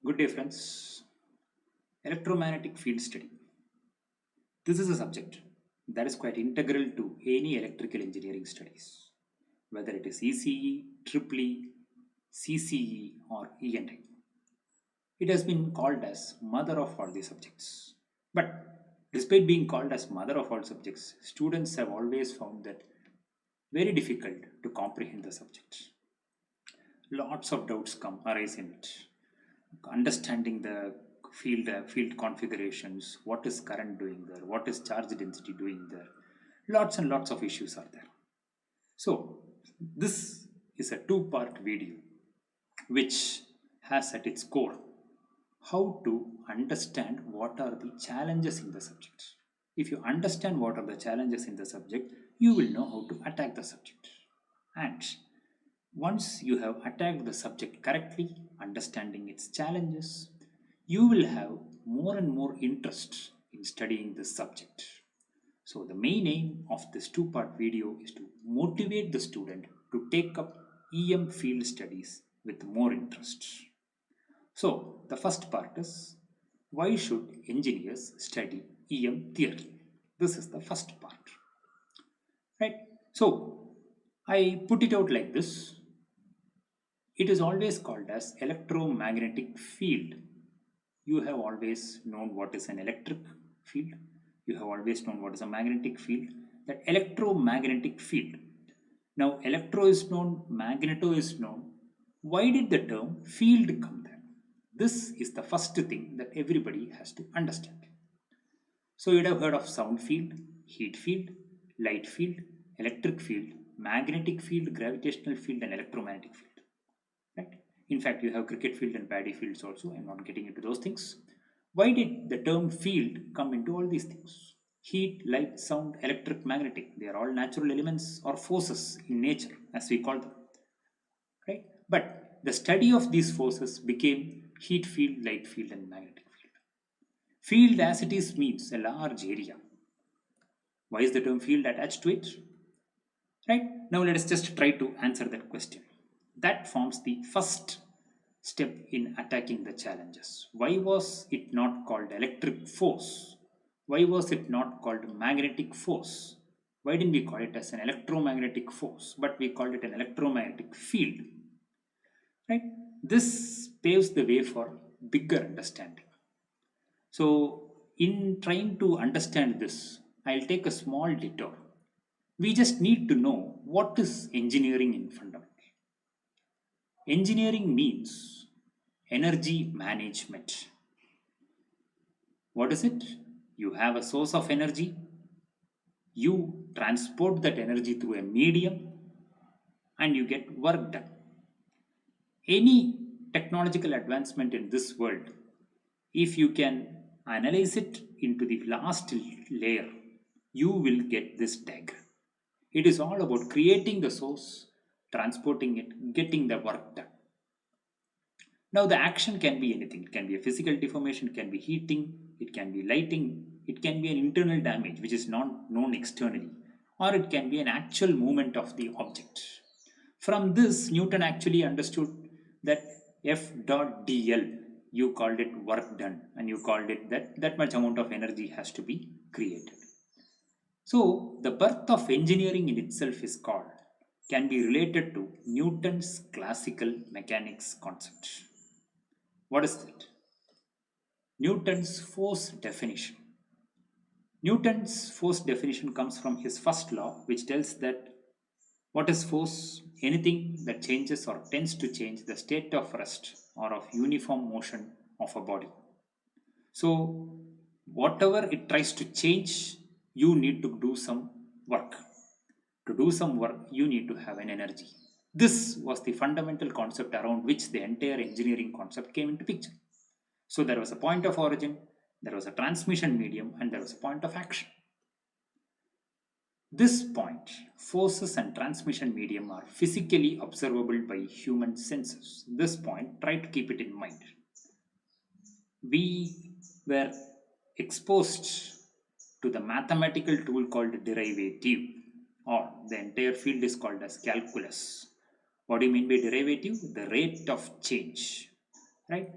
Good day, friends. Electromagnetic field study. This is a subject that is quite integral to any electrical engineering studies, whether it is ECE, EEE, CCE, or E&I. It has been called as mother of all the subjects. But despite being called as mother of all subjects, students have always found that very difficult to comprehend the subject. Lots of doubts come arise in it. Understanding the field configurations, what is current doing there, what is charge density doing there, lots and lots of issues are there. So this is a two-part video which has at its core how to understand what are the challenges in the subject. If you understand what are the challenges in the subject, you will know how to attack the subject. And once you have attacked the subject correctly, understanding its challenges, you will have more and more interest in studying this subject. So, the main aim of this two-part video is to motivate the student to take up EM field studies with more interest. So, the first part is why should engineers study EM theory? This is the first part, right? So, I put it out like this. It is always called as electromagnetic field. You have always known what is an electric field. You have always known what is a magnetic field. That electromagnetic field. Now, electro is known, magneto is known. Why did the term field come there? This is the first thing that everybody has to understand. So, you'd have heard of sound field, heat field, light field, electric field, magnetic field, gravitational field, and electromagnetic field. Right? In fact, you have cricket field and paddy fields also. I'm not getting into those things. Why did the term field come into all these things? Heat, light, sound, electric, magnetic. They are all natural elements or forces in nature, as we call them. Right? But the study of these forces became heat field, light field, and magnetic field. Field as it is means a large area. Why is the term field attached to it? Right? Now let us just try to answer that question. That forms the first step in attacking the challenges. Why was it not called electric force? Why was it not called magnetic force? Why didn't we call it as an electromagnetic force, but we called it an electromagnetic field? Right? This paves the way for bigger understanding. So, in trying to understand this, I'll take a small detour. We just need to know what is engineering in fundamental. Engineering means energy management. What is it? You have a source of energy, you transport that energy through a medium, and you get work done. Any technological advancement in this world, if you can analyze it into the last layer, you will get this diagram. It is all about creating the source, transporting it, getting the work done. Now, the action can be anything. It can be a physical deformation, it can be heating, it can be lighting, it can be an internal damage which is not known externally, or it can be an actual movement of the object. From this, Newton actually understood that F dot dl, you called it work done, and you called it that much amount of energy has to be created. So, the birth of engineering in itself is called, can be related to Newton's classical mechanics concept. What is that? Newton's force definition. Newton's force definition comes from his first law, which tells that what is force? Anything that changes or tends to change the state of rest or of uniform motion of a body. So, whatever it tries to change, you need to do some work. To do some work, you need to have an energy. This was the fundamental concept around which the entire engineering concept came into picture. So there was a point of origin, there was a transmission medium, and there was a point of action. This point, forces and transmission medium are physically observable by human senses. This point, try to keep it in mind. We were exposed to the mathematical tool called derivative, or the entire field is called as calculus. What do you mean by derivative? The rate of change, right?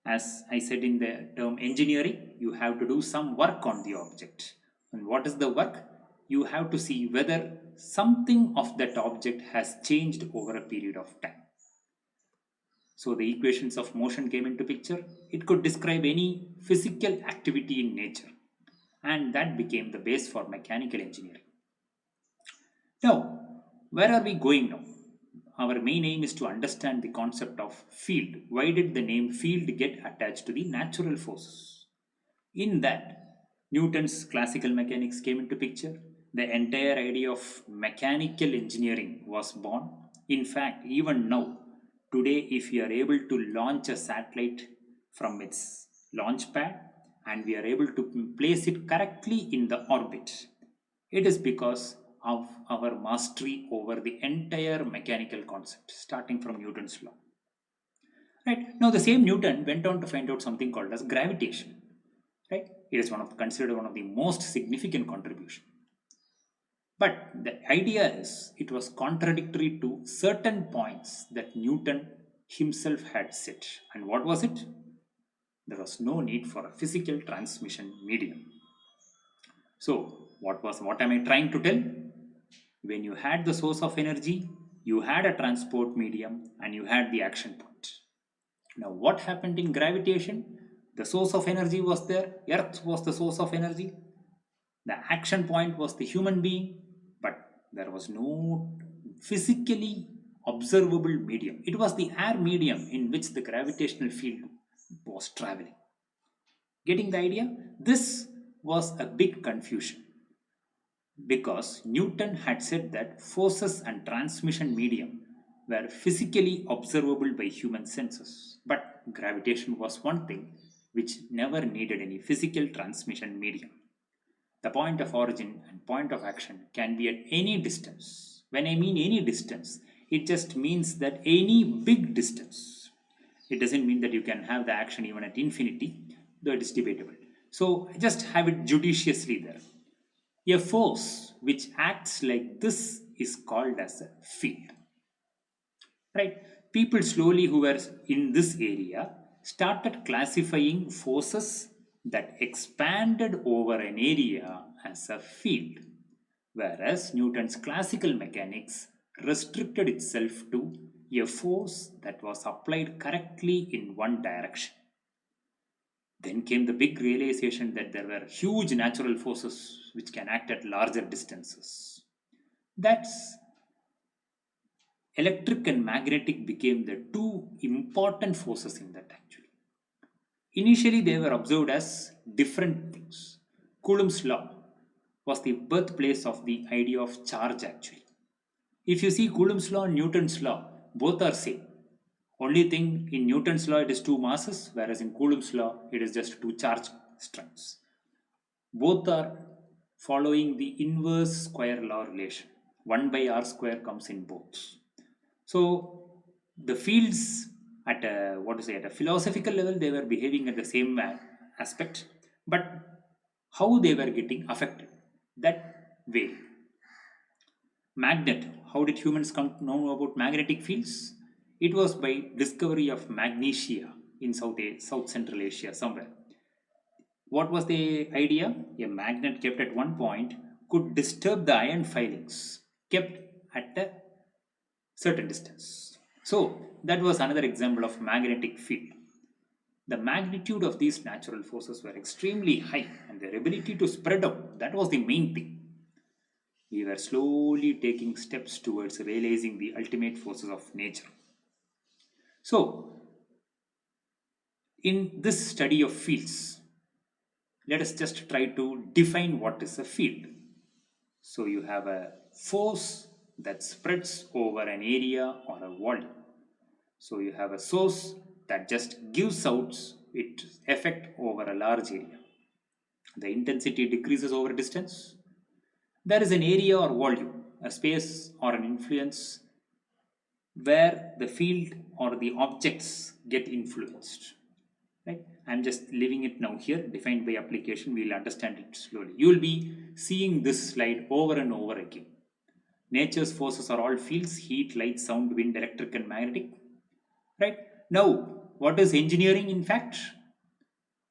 As I said in the term engineering, you have to do some work on the object. And what is the work? You have to see whether something of that object has changed over a period of time. So the equations of motion came into picture. It could describe any physical activity in nature, and that became the base for mechanical engineering. Now, where are we going now? Our main aim is to understand the concept of field. Why did the name field get attached to the natural forces? In that, Newton's classical mechanics came into picture. The entire idea of mechanical engineering was born. In fact, even now, today, if we are able to launch a satellite from its launch pad and we are able to place it correctly in the orbit, it is because of our mastery over the entire mechanical concept, starting from Newton's law. Right now, the same Newton went on to find out something called as gravitation. Right, it is considered one of the most significant contribution. But the idea is it was contradictory to certain points that Newton himself had set. And what was it? There was no need for a physical transmission medium. So, what am I trying to tell? When you had the source of energy, you had a transport medium and you had the action point. Now, what happened in gravitation? The source of energy was there, Earth was the source of energy, the action point was the human being, but there was no physically observable medium. It was the air medium in which the gravitational field was traveling. Getting the idea? This was a big confusion because Newton had said that forces and transmission medium were physically observable by human senses. But gravitation was one thing which never needed any physical transmission medium. The point of origin and point of action can be at any distance. When I mean any distance, it just means that any big distance. It doesn't mean that you can have the action even at infinity, though it is debatable. So just have it judiciously there. A force which acts like this is called as a field. Right? People slowly who were in this area started classifying forces that expanded over an area as a field, whereas Newton's classical mechanics restricted itself to a force that was applied correctly in one direction. Then came the big realization that there were huge natural forces which can act at larger distances. That's electric and magnetic became the two important forces in that actually. Initially, they were observed as different things. Coulombs law was the birthplace of the idea of charge actually. If you see Coulombs law and Newton's law, both are same. Only thing in Newton's law it is two masses, whereas in Coulomb's law it is just two charge strengths. Both are following the inverse square law relation. 1 by r square comes in both. So the fields at a what to say at a philosophical level they were behaving at the same aspect, but how they were getting affected that way. Magnet. How did humans come to know about magnetic fields? It was by discovery of magnesia in South Central Asia somewhere. What was the idea? A magnet kept at one point could disturb the iron filings kept at a certain distance. So that was another example of magnetic field. The magnitude of these natural forces were extremely high and their ability to spread out, that was the main thing. We were slowly taking steps towards realizing the ultimate forces of nature. So, in this study of fields, let us just try to define what is a field. So, you have a force that spreads over an area or a volume. So, you have a source that just gives out its effect over a large area. The intensity decreases over distance. There is an area or volume, a space or an influence where the field or the objects get influenced. Right? I'm just leaving it now here, defined by application. We'll understand it slowly. You will be seeing this slide over and over again. Nature's forces are all fields: heat, light, sound, wind, electric, and magnetic. Right? Now, what is engineering in fact?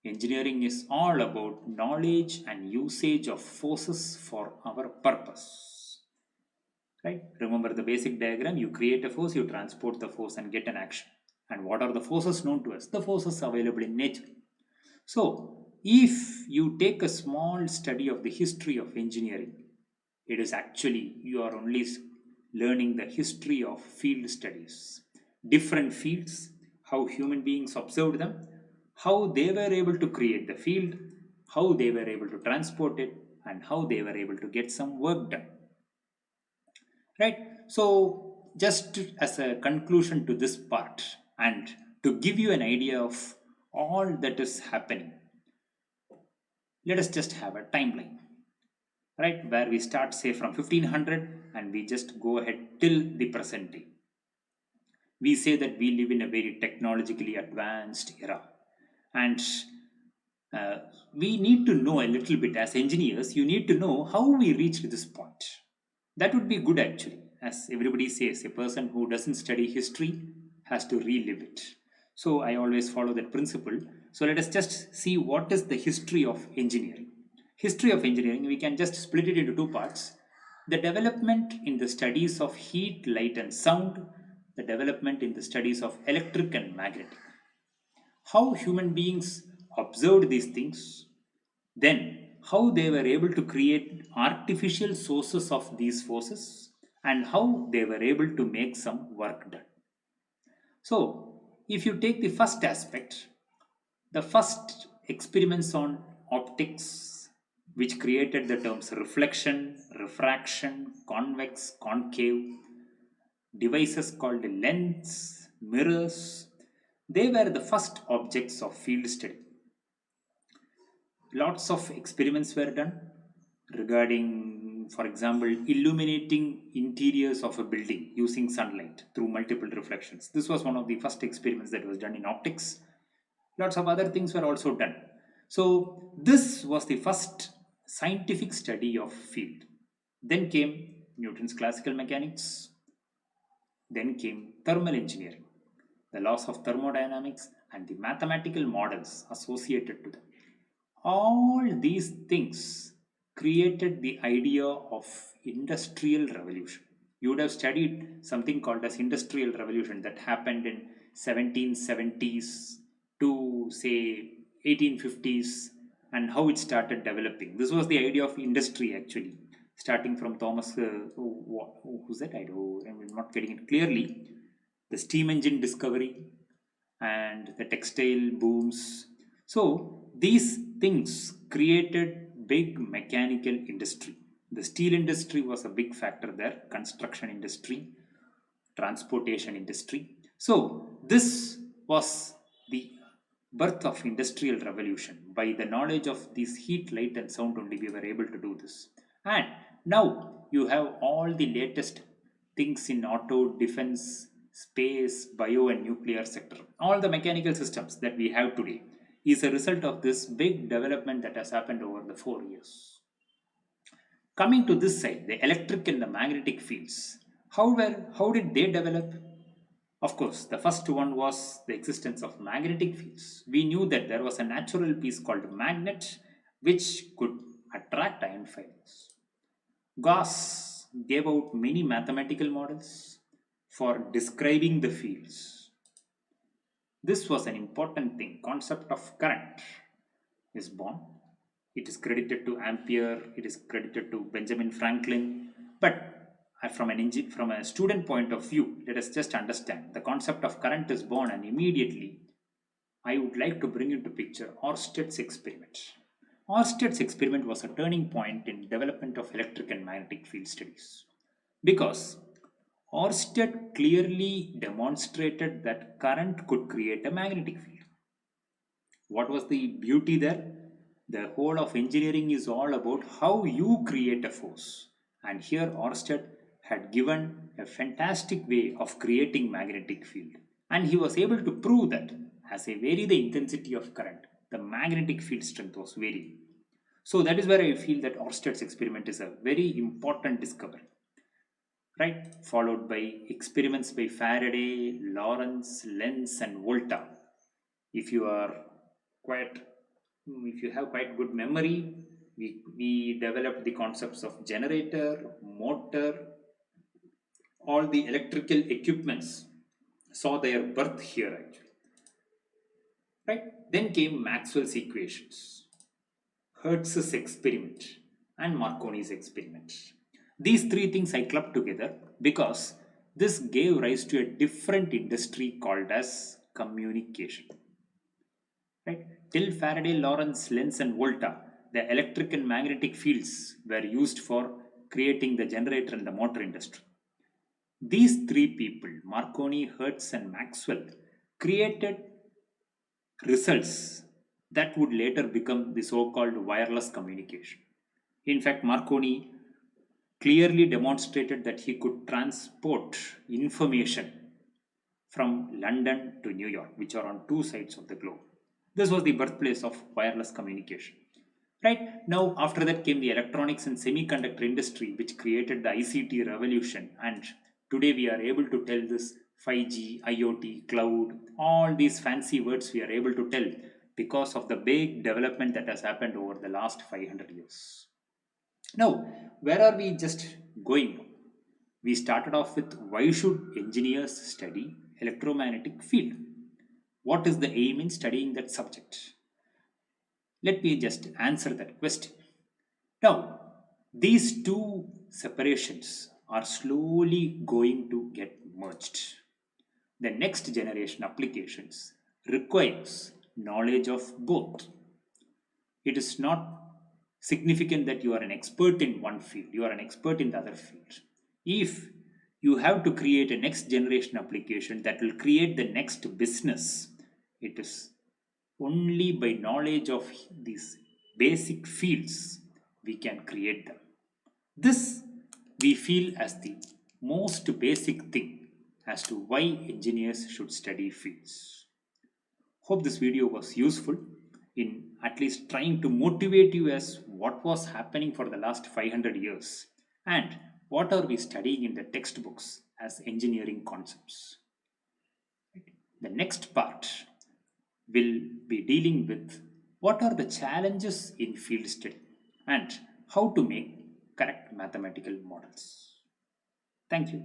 Engineering is all about knowledge and usage of forces for our purpose. Right? Remember the basic diagram, you create a force, you transport the force and get an action. And what are the forces known to us? The forces available in nature. So, if you take a small study of the history of engineering, it is actually you are only learning the history of field studies, different fields, how human beings observed them, how they were able to create the field, how they were able to transport it, and how they were able to get some work done. Right? So, just as a conclusion to this part, and to give you an idea of all that is happening, let us just have a timeline, right? Where we start, say, from 1500 and we just go ahead till the present day. We say that we live in a very technologically advanced era, and uh, we need to know a little bit as engineers. You need to know how we reached this point. That would be good actually. As everybody says, a person who doesn't study history has to relive it. So I always follow that principle. So let us just see what is the history of engineering. History of engineering, we can just split it into two parts. The development in the studies of heat, light, and sound, the development in the studies of electric and magnetic. How human beings observed these things, then how they were able to create artificial sources of these forces, and how they were able to make some work done. So, if you take the first aspect, the first experiments on optics, which created the terms reflection, refraction, convex, concave, devices called lens, mirrors, they were the first objects of field study. Lots of experiments were done regarding, for example, illuminating interiors of a building using sunlight through multiple reflections. This was one of the first experiments that was done in optics. Lots of other things were also done. So, this was the first scientific study of field. Then came Newton's classical mechanics. Then came thermal engineering, the laws of thermodynamics, and the mathematical models associated to them. All these things created the idea of industrial revolution. You would have studied something called as industrial revolution that happened in 1770s to say 1850s, and how it started developing. This was the idea of industry actually, starting from Thomas, who's that? I'm not getting it clearly. The steam engine discovery and the textile booms. So these things created big mechanical industry. The steel industry was a big factor there, construction industry, transportation industry. So this was the birth of industrial revolution. By the knowledge of these heat, light, and sound only we were able to do this. And now you have all the latest things in auto, defense, space, bio, and nuclear sector. All the mechanical systems that we have today is a result of this big development that has happened over the 4 years. Coming to this side, the electric and the magnetic fields. How did they develop? Of course, the first one was the existence of magnetic fields. We knew that there was a natural piece called magnet which could attract ion filings. Gauss gave out many mathematical models for describing the fields. This was an important thing. Concept of current is born. It is credited to Ampere, it is credited to Benjamin Franklin. But from a student point of view, let us just understand the concept of current is born, and immediately I would like to bring into picture Orsted's experiment. Orsted's experiment was a turning point in development of electric and magnetic field studies because Orsted clearly demonstrated that current could create a magnetic field. What was the beauty there? The whole of engineering is all about how you create a force. And here Orsted had given a fantastic way of creating magnetic field. And he was able to prove that as I vary the intensity of current, the magnetic field strength was varying. So that is where I feel that Orsted's experiment is a very important discovery. Right? Followed by experiments by Faraday, Lorentz, Lenz, and Volta. If you are quite, if you have quite good memory, we developed the concepts of generator, motor, all the electrical equipments saw their birth here actually. Right? Then came Maxwell's equations, Hertz's experiment, and Marconi's experiment. These three things I clubbed together because this gave rise to a different industry called as communication. Right? Till Faraday, Lorentz, Lenz, and Volta, the electric and magnetic fields were used for creating the generator and the motor industry. These three people, Marconi, Hertz, and Maxwell, created results that would later become the so called wireless communication. In fact, Marconi clearly demonstrated that he could transport information from London to New York, which are on two sides of the globe. This was the birthplace of wireless communication. Right now, after that came the electronics and semiconductor industry, which created the ICT revolution. And today we are able to tell this 5G, IoT, cloud, all these fancy words we are able to tell because of the big development that has happened over the last 500 years. Now, where are we just going? We started off with why should engineers study electromagnetic field? What is the aim in studying that subject? Let me just answer that question. Now, these two separations are slowly going to get merged. The next generation applications requires knowledge of both. It is not significant that you are an expert in one field, you are an expert in the other field. If you have to create a next generation application that will create the next business, it is only by knowledge of these basic fields we can create them. This we feel as the most basic thing as to why engineers should study fields. Hope this video was useful in at least trying to motivate you as what was happening for the last 500 years and what are we studying in the textbooks as engineering concepts. The next part will be dealing with what are the challenges in field study and how to make correct mathematical models. Thank you.